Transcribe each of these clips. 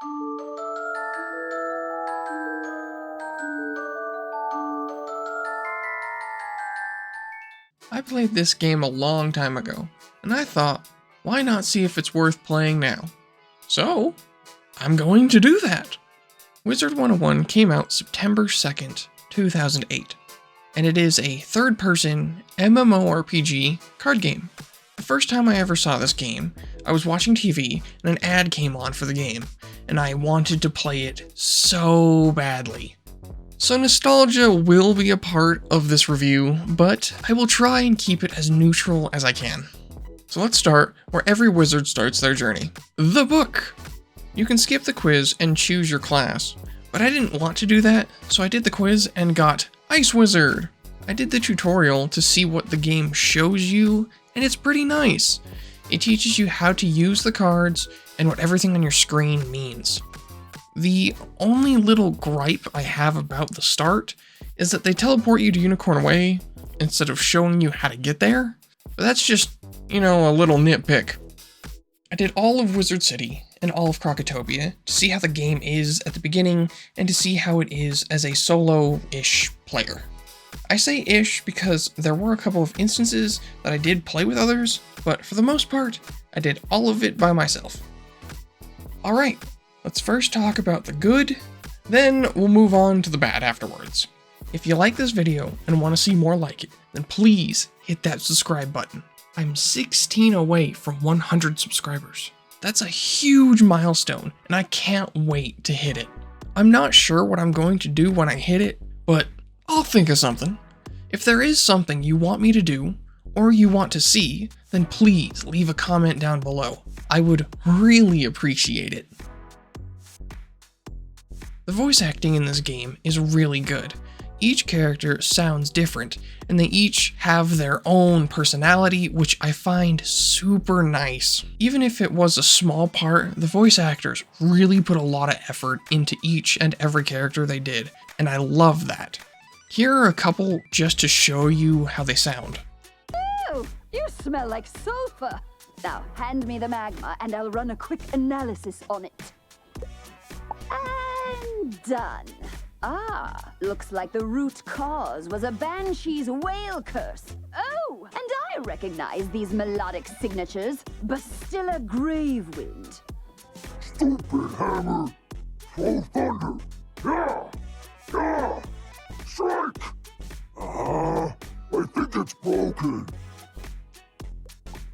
I played this game a long time ago, and I thought, why not see if it's worth playing now? So, I'm going to do that! Wizard101 came out September 2nd, 2008, and it is a third-person MMORPG card game. The first time I ever saw this game, I was watching TV and an ad came on for the game, and I wanted to play it so badly. So nostalgia will be a part of this review, but I will try and keep it as neutral as I can. So let's start where every wizard starts their journey. The book! You can skip the quiz and choose your class, but I didn't want to do that, so I did the quiz and got Ice Wizard. I did the tutorial to see what the game shows you, and it's pretty nice. It teaches you how to use the cards and what everything on your screen means. The only little gripe I have about the start is that they teleport you to Unicorn Way instead of showing you how to get there, but that's just, a little nitpick. I did all of Wizard City and all of Krokotopia to see how the game is at the beginning and to see how it is as a solo-ish player. I say ish because there were a couple of instances that I did play with others, but for the most part, I did all of it by myself. Alright, let's first talk about the good, then we'll move on to the bad afterwards. If you like this video and want to see more like it, then please hit that subscribe button. I'm 16 away from 100 subscribers. That's a huge milestone, and I can't wait to hit it. I'm not sure what I'm going to do when I hit it, but I'll think of something. If there is something you want me to do, or you want to see, then please leave a comment down below. I would really appreciate it. The voice acting in this game is really good. Each character sounds different, and they each have their own personality, which I find super nice. Even if it was a small part, the voice actors really put a lot of effort into each and every character they did, and I love that. Here are a couple just to show you how they sound. Oh, you smell like sulfur. Now hand me the magma and I'll run a quick analysis on it. And done. Ah, looks like the root cause was a banshee's whale curse. Oh, and I recognize these melodic signatures. Bastilla Gravewind. Stupid hammer! Throw thunder! Yeah! Yeah! Strike! I think it's broken.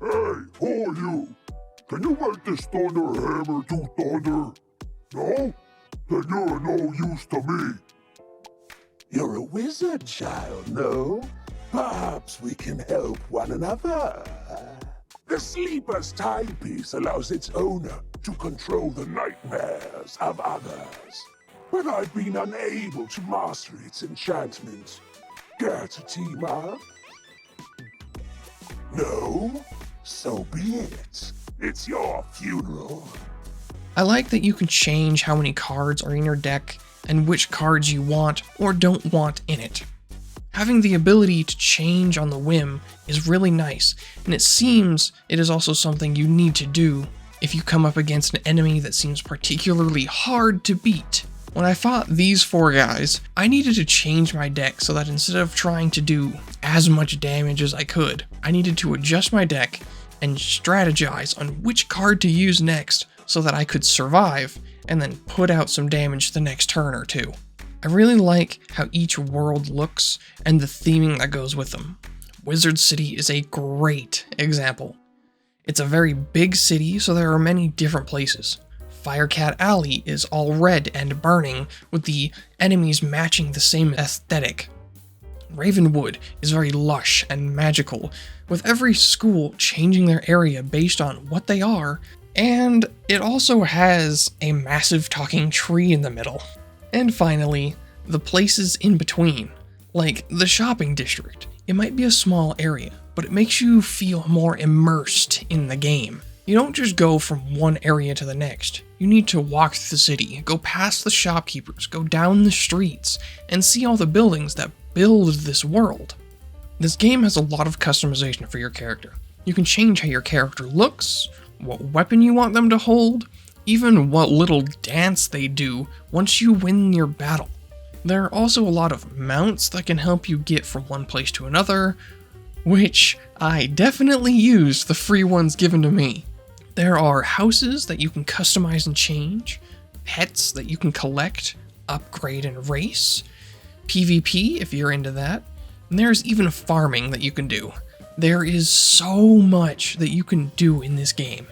Hey, who are you? Can you make this thunder hammer do thunder? No? Then you're no use to me. You're a wizard, child, no? Perhaps we can help one another. The Sleeper's timepiece allows its owner to control the nightmares of others. But I've been unable to master its enchantment. Care to team up? No? So be it. It's your funeral. I like that you can change how many cards are in your deck and which cards you want or don't want in it. Having the ability to change on the whim is really nice, and it seems it is also something you need to do if you come up against an enemy that seems particularly hard to beat. When I fought these four guys, I needed to change my deck so that instead of trying to do as much damage as I could, I needed to adjust my deck and strategize on which card to use next so that I could survive and then put out some damage the next turn or two. I really like how each world looks and the theming that goes with them. Wizard City is a great example. It's a very big city, so there are many different places. Firecat Alley is all red and burning, with the enemies matching the same aesthetic. Ravenwood is very lush and magical, with every school changing their area based on what they are, and it also has a massive talking tree in the middle. And finally, the places in between, like the shopping district. It might be a small area, but it makes you feel more immersed in the game. You don't just go from one area to the next. You need to walk through the city, go past the shopkeepers, go down the streets, and see all the buildings that build this world. This game has a lot of customization for your character. You can change how your character looks, what weapon you want them to hold, even what little dance they do once you win your battle. There are also a lot of mounts that can help you get from one place to another, which I definitely used the free ones given to me. There are houses that you can customize and change, pets that you can collect, upgrade and race, PvP if you're into that, and there's even farming that you can do. There is so much that you can do in this game.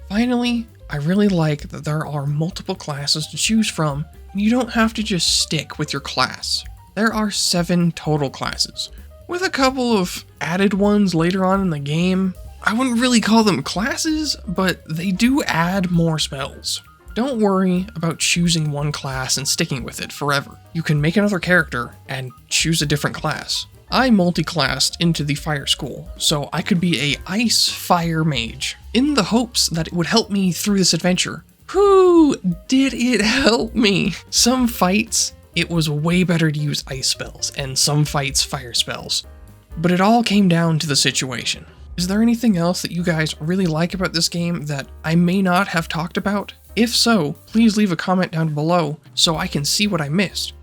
Finally, I really like that there are multiple classes to choose from, and you don't have to just stick with your class. There are 7 total classes, with a couple of added ones later on in the game. I wouldn't really call them classes, but they do add more spells. Don't worry about choosing one class and sticking with it forever. You can make another character and choose a different class. I multi-classed into the fire school, so I could be a ice fire mage, in the hopes that it would help me through this adventure. Whew, did it help me! Some fights, it was way better to use ice spells, and some fights fire spells. But it all came down to the situation. Is there anything else that you guys really like about this game that I may not have talked about? If so, please leave a comment down below so I can see what I missed.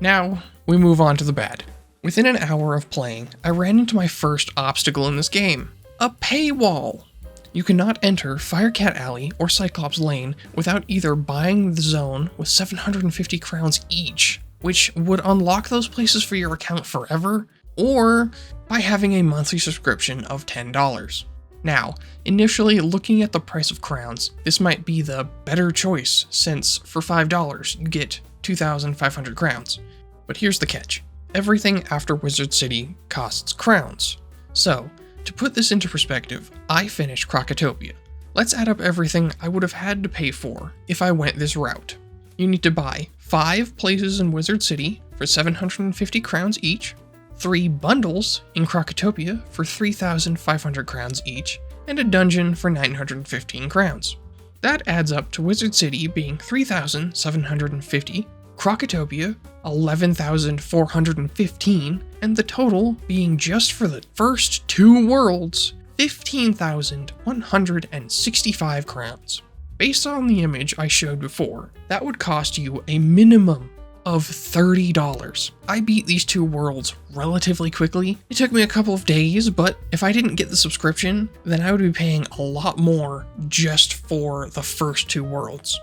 Now, we move on to the bad. Within an hour of playing, I ran into my first obstacle in this game. A paywall! You cannot enter Firecat Alley or Cyclops Lane without either buying the zone with 750 crowns each, which would unlock those places for your account forever, or by having a monthly subscription of $10. Now, initially looking at the price of crowns, this might be the better choice since for $5 you get 2,500 crowns. But here's the catch. Everything after Wizard City costs crowns. So, to put this into perspective, I finished Krokotopia. Let's add up everything I would have had to pay for if I went this route. You need to buy 5 places in Wizard City for 750 crowns each, 3 bundles in Krokotopia for 3,500 crowns each, and a dungeon for 915 crowns. That adds up to Wizard City being 3,750, Krokotopia 11,415, and the total being just for the first 2 worlds, 15,165 crowns. Based on the image I showed before, that would cost you a minimum of $30. I beat these 2 worlds relatively quickly. It took me a couple of days, but if I didn't get the subscription, then I would be paying a lot more just for the first 2 worlds,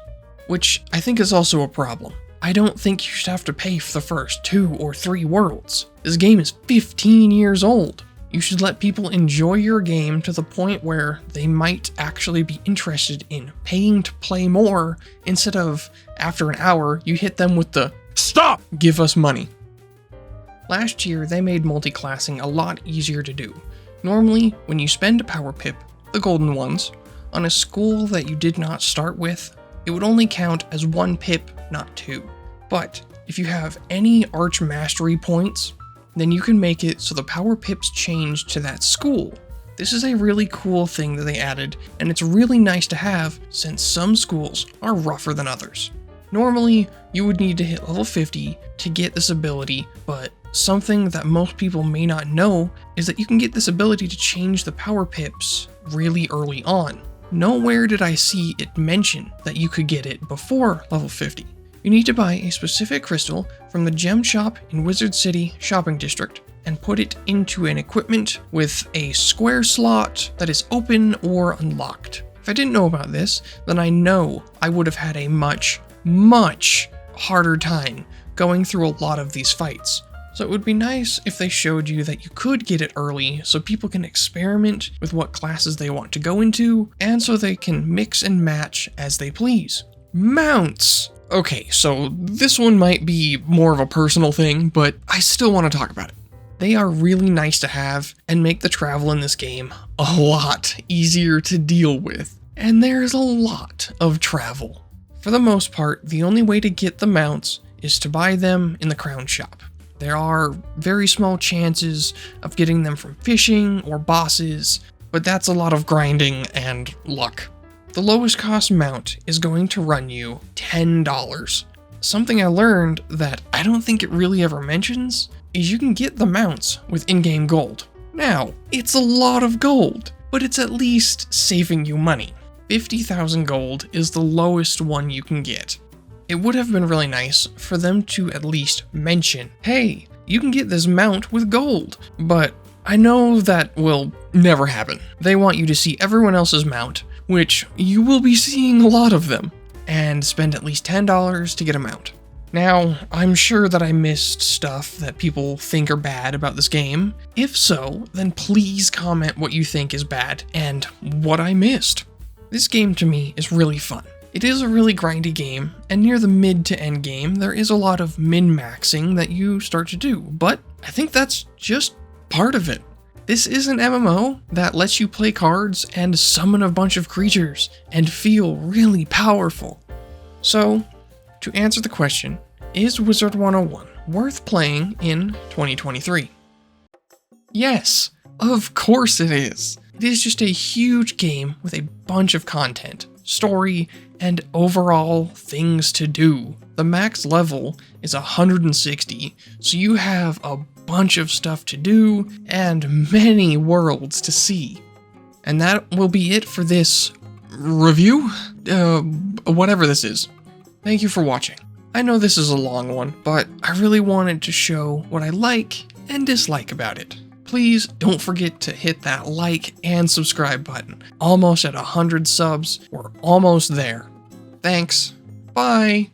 which I think is also a problem. I don't think you should have to pay for the first 2 or 3 worlds. This game is 15 years old. You should let people enjoy your game to the point where they might actually be interested in paying to play more, instead of, after an hour, you hit them with the "Stop! Give us money." Last year, they made multi-classing a lot easier to do. Normally, when you spend a power pip, the golden ones, on a school that you did not start with, it would only count as 1 pip, not 2. But if you have any arch mastery points, then you can make it so the power pips change to that school. This is a really cool thing that they added, and it's really nice to have since some schools are rougher than others. Normally, you would need to hit level 50 to get this ability, but something that most people may not know is that you can get this ability to change the power pips really early on. Nowhere did I see it mention that you could get it before level 50. You need to buy a specific crystal from the gem shop in Wizard City Shopping District and put it into an equipment with a square slot that is open or unlocked. If I didn't know about this, then I know I would have had a much harder time going through a lot of these fights. So it would be nice if they showed you that you could get it early so people can experiment with what classes they want to go into, and so they can mix and match as they please. Mounts! Okay, so this one might be more of a personal thing, but I still want to talk about it. They are really nice to have and make the travel in this game a lot easier to deal with. And there's a lot of travel. For the most part, the only way to get the mounts is to buy them in the crown shop. There are very small chances of getting them from fishing or bosses, but that's a lot of grinding and luck. The lowest cost mount is going to run you $10. Something I learned that I don't think it really ever mentions is you can get the mounts with in-game gold. Now, it's a lot of gold, but it's at least saving you money. 50,000 gold is the lowest one you can get. It would have been really nice for them to at least mention, hey, you can get this mount with gold, but I know that will never happen. They want you to see everyone else's mount, which you will be seeing a lot of them, and spend at least $10 to get a mount. Now, I'm sure that I missed stuff that people think are bad about this game. If so, then please comment what you think is bad and what I missed. This game to me is really fun. It is a really grindy game, and near the mid to end game, there is a lot of min-maxing that you start to do, but I think that's just part of it. This is an MMO that lets you play cards and summon a bunch of creatures and feel really powerful. So, to answer the question, is Wizard101 worth playing in 2023? Yes, of course it is. It is just a huge game with a bunch of content, story, and overall things to do. The max level is 160, so you have a bunch of stuff to do and many worlds to see. And that will be it for this review? Whatever this is. Thank you for watching. I know this is a long one, but I really wanted to show what I like and dislike about it. Please don't forget to hit that like and subscribe button. Almost at 100 subs, we're almost there. Thanks. Bye.